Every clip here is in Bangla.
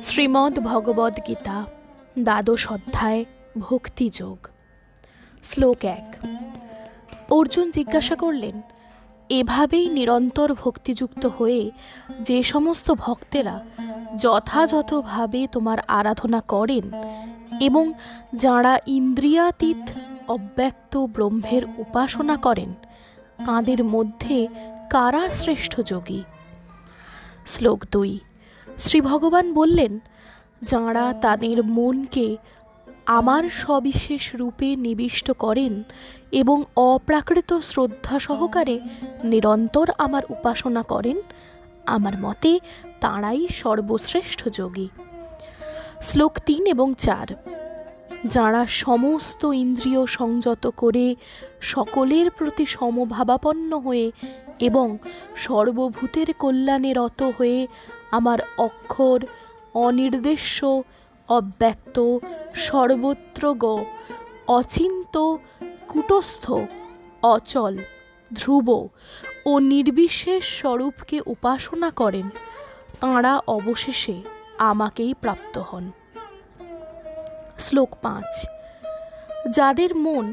শ্রীমদ্ ভগবদ্ গীতা দ্বাদশ অধ্যায় ভক্তিযোগ। শ্লোক 1। অর্জুন জিজ্ঞাসা করলেন, এভাবেই নিরন্তর ভক্তিযুক্ত হয়ে যে সমস্ত ভক্তেরা যথাযথভাবে তোমার আরাধনা করেন এবং যাঁরা ইন্দ্রিয়াতীত অব্যক্ত ব্রহ্মের উপাসনা করেন, তাঁদের মধ্যে কারা শ্রেষ্ঠ যোগী? শ্লোক 2। শ্রী ভগবান বললেন, যাঁরা তাদের মনকে আমার সবিশেষ রূপে নিবিষ্ট করেন এবং অপ্রাকৃত শ্রদ্ধা সহকারে নিরন্তর আমার উপাসনা করেন, আমার মতে তাঁরাই সর্বশ্রেষ্ঠ যোগী। শ্লোক 3 এবং 4। যাঁরা সমস্ত ইন্দ্রিয় সংযত করে সকলের প্রতি সমভাবাপন্ন হয়ে এবং সর্বভূতের কল্যাণে রত হয়ে আমার অক্ষর, অনির্দেশ্য, অব্যক্ত, সর্বত্র অচিন্ত, কূটস্থ, অচল, ধ্রুব ও নির্বিশেষ স্বরূপকে উপাসনা করেন, তাঁরা অবশেষে আমাকেই প্রাপ্ত হন। শ্লোক 5। যাদের মন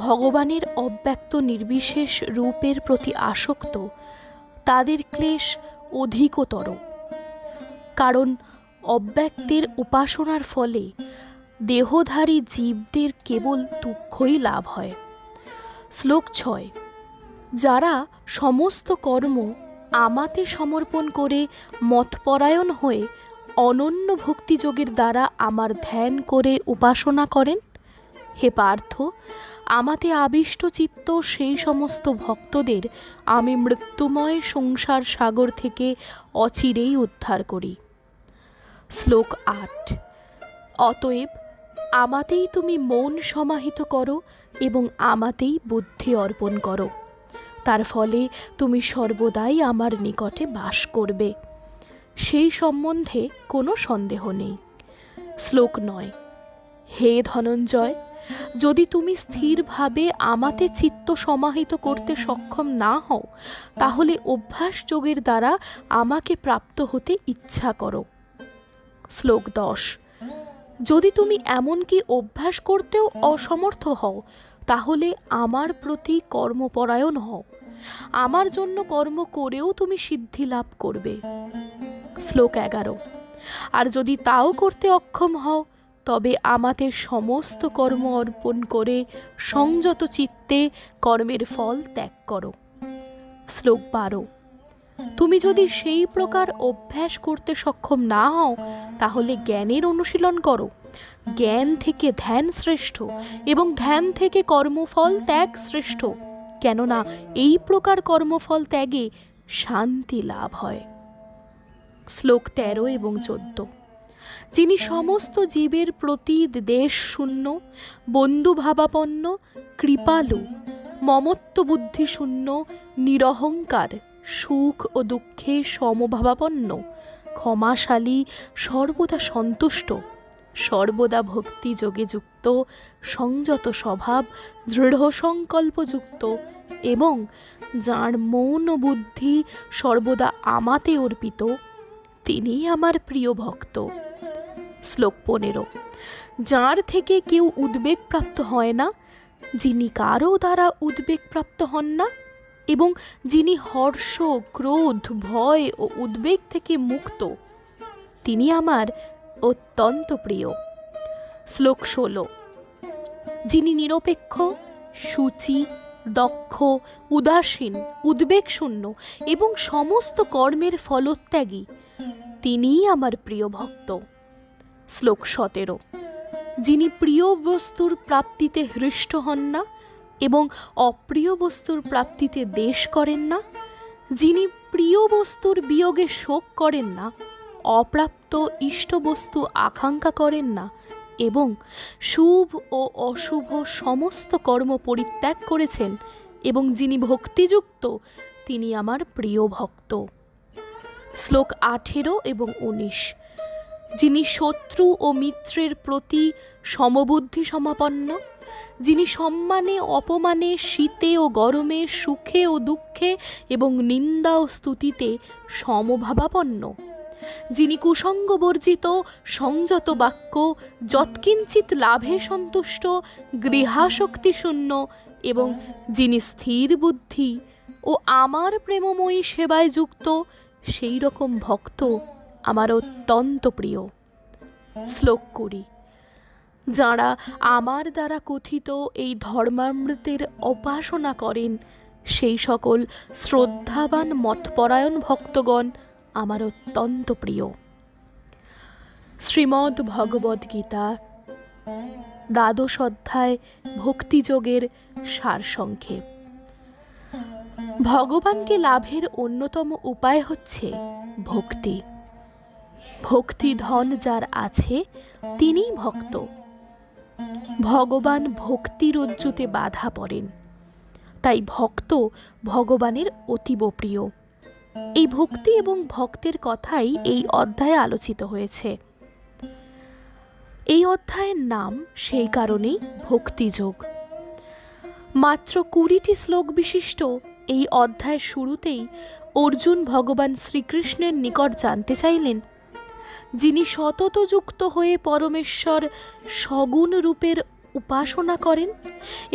ভগবানের অব্যক্ত নির্বিশেষ রূপের প্রতি আসক্ত, তাদের ক্লেশ অধিকতর, কারণ অব্যক্তের উপাসনার ফলে দেহধারী জীবদের কেবল দুঃখই লাভ হয়। শ্লোক 6। যারা সমস্ত কর্ম আমাতে সমর্পণ করে মতপরায়ণ হয়ে অনন্য ভক্তিযোগের দ্বারা আমার ধ্যান করে উপাসনা করেন, হে পার্থ, আমাতে আবিষ্ট চিত্ত সেই সমস্ত ভক্তদের আমি মৃত্যুময় সংসার সাগর থেকে অচিরেই উদ্ধার করি। শ্লোক 8। অতএব আমাতেই তুমি মন সমাহিত করো এবং আমাতেই বুদ্ধি অর্পণ করো, তার ফলে তুমি সর্বদাই আমার নিকটে বাস করবে, সেই সম্বন্ধে কোনো সন্দেহ নেই। শ্লোক 9। হে ধনঞ্জয়, যদি তুমি স্থিরভাবে আমাতে চিত্ত সমাহিত করতে সক্ষম না হও, তাহলে অভ্যাস যোগের দ্বারা আমাকে প্রাপ্ত হতে ইচ্ছা করো। শ্লোক 10। যদি তুমি এমনকি অভ্যাস করতেও অসমর্থ হও, তাহলে আমার প্রতি কর্মপরায়ণ হও, আমার জন্য কর্ম করেও তুমি সিদ্ধি লাভ করবে। শ্লোক 11। আর যদি তাও করতে অক্ষম হও, তবে আমাতে সমস্ত কর্ম অর্পণ করে সংযত চিত্তে কর্মের ফল ত্যাগ করো। শ্লোক 12। তুমি যদি সেই প্রকার অভ্যাস করতে সক্ষম না হও, তাহলে জ্ঞানের অনুশীলন করো। জ্ঞান থেকে ধ্যান শ্রেষ্ঠ এবং ধ্যান থেকে কর্মফল ত্যাগ শ্রেষ্ঠ, কেননা এই প্রকার কর্মফল ত্যাগে শান্তি লাভ হয়। শ্লোক 13 এবং 14। যিনি সমস্ত জীবের প্রতি দেশ শূন্য, বন্ধুভাবাপন্ন, কৃপালু, মমত্ব বুদ্ধি শূন্য, নিরহংকার, সুখ ও দুঃখে সমভাবাপন্ন, ক্ষমাশালী, সর্বদা সন্তুষ্ট, সর্বদা ভক্তি যোগে যুক্ত, সংযত স্বভাব, দৃঢ় সংকল্পযুক্ত এবং যাঁর মন ও বুদ্ধি সর্বদা আমাতে অর্পিত, তিনি আমার প্রিয় ভক্ত। শ্লোক 15। যাঁর থেকে কেউ উদ্বেগ প্রাপ্ত হয় না, যিনি কারও দ্বারা উদ্বেগ প্রাপ্ত হন না এবং যিনি হর্ষ, ক্রোধ, ভয় ও উদ্বেগ থেকে মুক্ত, তিনি আমার অত্যন্ত প্রিয়। শ্লোক 16। যিনি নিরপেক্ষ, সূচি, দক্ষ, উদাসীন, উদ্বেগশূন্য এবং সমস্ত কর্মের ফলত্যাগী, তিনিই আমার প্রিয় ভক্ত। শ্লোক 17। যিনি প্রিয় বস্তুর প্রাপ্তিতে হৃষ্ট হন না এবং অপ্রিয় বস্তুর প্রাপ্তিতে দ্বেষ করেন না, যিনি প্রিয় বস্তুর বিয়োগে শোক করেন না, অপ্রাপ্ত ইষ্ট বস্তু আকাঙ্ক্ষা করেন না এবং শুভ ও অশুভ সমস্ত কর্ম পরিত্যাগ করেছেন এবং যিনি ভক্তিযুক্ত, তিনি আমার প্রিয় ভক্ত। শ্লোক 18 এবং 19। যিনি শত্রু ও মিত্রের প্রতি সমবুদ্ধি সমাপন্ন, যিনি সম্মানে অপমানে, শীতে ও গরমে, সুখে ও দুঃখে এবং নিন্দা ও স্তুতিতে সমভাবাপন্ন, যিনি কুসঙ্গ বর্জিত, সংযত বাক্য, যৎকিঞ্চিৎ লাভে সন্তুষ্ট, গৃহাসক্তি শূন্য এবং যিনি স্থির বুদ্ধি ও আমার প্রেমময়ী সেবায় যুক্ত, সেই রকম ভক্ত আমার অত্যন্ত প্রিয়। শ্লোক 20। যাঁরা আমার দ্বারা কথিত এই ধর্মামৃতের উপাসনা করেন, সেই সকল শ্রদ্ধাবান মতপরায়ণ ভক্তগণ আমার অত্যন্ত প্রিয়। শ্রীমদ্ ভগবদ্ গীতা দ্বাদশ অধ্যায় ভক্তিযোগের সারসংক্ষেপ। ভগবানকে লাভের অন্যতম উপায় হচ্ছে ভক্তি। ভক্তি ধন যার আছে তিনিই ভক্ত। ভগবান ভক্তির রজ্জুতে বাধা পড়েন, তাই ভক্ত ভগবানের অতীব প্রিয়। এই ভক্তি এবং ভক্তের কথাই এই অধ্যায়ে আলোচিত হয়েছে। এই অধ্যায়ের নাম সেই কারণেই ভক্তিযোগ। মাত্র 20টি শ্লোক বিশিষ্ট এই অধ্যায়ের শুরুতেই অর্জুন ভগবান শ্রীকৃষ্ণের নিকট জানতে চাইলেন, যিনি সতত যুক্ত হয়ে পরমেশ্বর সগুণ রূপের উপাসনা করেন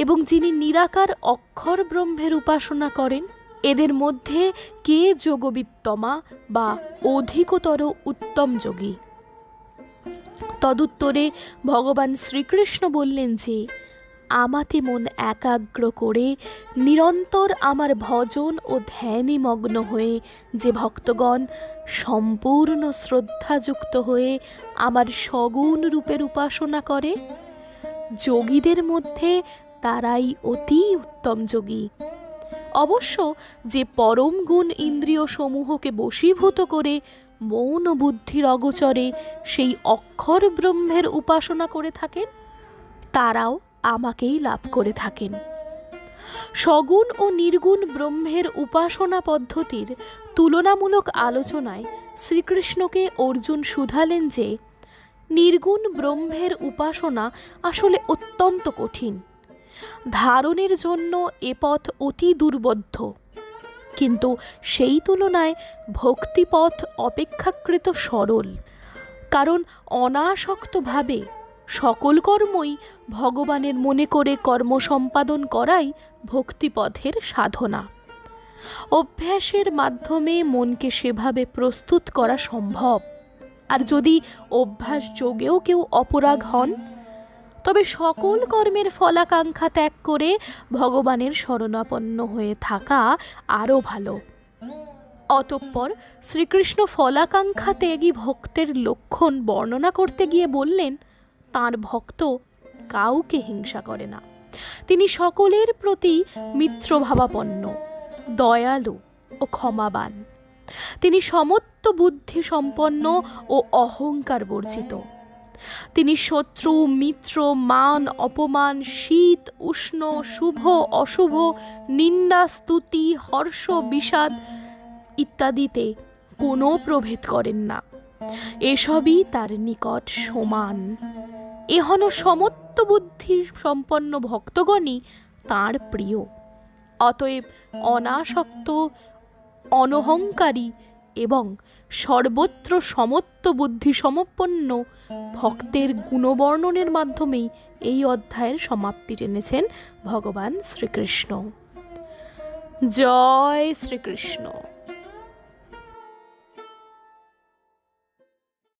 এবং যিনি নিরাকার অক্ষর ব্রহ্মের উপাসনা করেন, এদের মধ্যে কে যোগবিত্তমা বা অধিকতর উত্তম যোগী? তদুত্তরে ভগবান শ্রীকৃষ্ণ বললেন যে, আমাতে মন একাগ্র করে নিরন্তর আমার ভজন ও ধ্যানে মগ্ন হয়ে যে ভক্তগণ সম্পূর্ণ শ্রদ্ধাযুক্ত হয়ে আমার সগুণ রূপের উপাসনা করে, যোগীদের মধ্যে তারাই অতি উত্তম যোগী। অবশ্য যে পরম গুণ ইন্দ্রিয় সমূহকে বশীভূত করে মৌন বুদ্ধির অগোচরে সেই অক্ষর ব্রহ্মের উপাসনা করে থাকেন, তারাও আমাকেই লাভ করে থাকেন। সগুণ ও নির্গুণ ব্রহ্মের উপাসনা পদ্ধতির তুলনামূলক আলোচনায় শ্রীকৃষ্ণকে অর্জুন শুধালেন যে, নির্গুণ ব্রহ্মের উপাসনা আসলে অত্যন্ত কঠিন। ধারণের জন্য এ পথ অতি দুর্বোধ্য, কিন্তু সেই তুলনায় ভক্তিপথ অপেক্ষাকৃত সরল। কারণ অনাসক্তভাবে সকল কর্মই ভগবানের মনে করে কর্ম সম্পাদন করাই ভক্তিপথের সাধনা। অভ্যাসের মাধ্যমে মনকে সেভাবে প্রস্তুত করা সম্ভব। আর যদি অভ্যাস যোগেও কেউ অপরাগ হন, তবে সকল কর্মের ফলাকাঙ্ক্ষা ত্যাগ করে ভগবানের শরণাপন্ন হয়ে থাকা আরও ভালো। অতঃপর শ্রীকৃষ্ণ ফলাকাঙ্ক্ষা ত্যাগী ভক্তের লক্ষণ বর্ণনা করতে গিয়ে বললেন, তাঁর ভক্ত কাউকে হিংসা করে না। তিনি সকলের প্রতি মিত্রভাবাপন্ন, দয়ালু ও ক্ষমাবান। তিনি সমত্ব বুদ্ধি সম্পন্ন ও অহংকার বর্জিত। তিনি শত্রু, মিত্র, মান, অপমান, শীত, উষ্ণ, শুভ, অশুভ, নিন্দা, স্তুতি, হর্ষ, বিষাদ ইত্যাদিতে কোনো প্রভেদ করেন না। এসবই তার নিকট সমান। এহন সমত্ব বুদ্ধি সম্পন্ন ভক্তগণই তাঁর প্রিয়। অতএব অনাসক্ত, অনহংকারী এবং সর্বত্র সমত্ব বুদ্ধি সমপন্ন ভক্তের গুণবর্ণনের মাধ্যমেই এই অধ্যায়ের সমাপ্তি টেনেছেন ভগবান শ্রীকৃষ্ণ। জয় শ্রীকৃষ্ণ।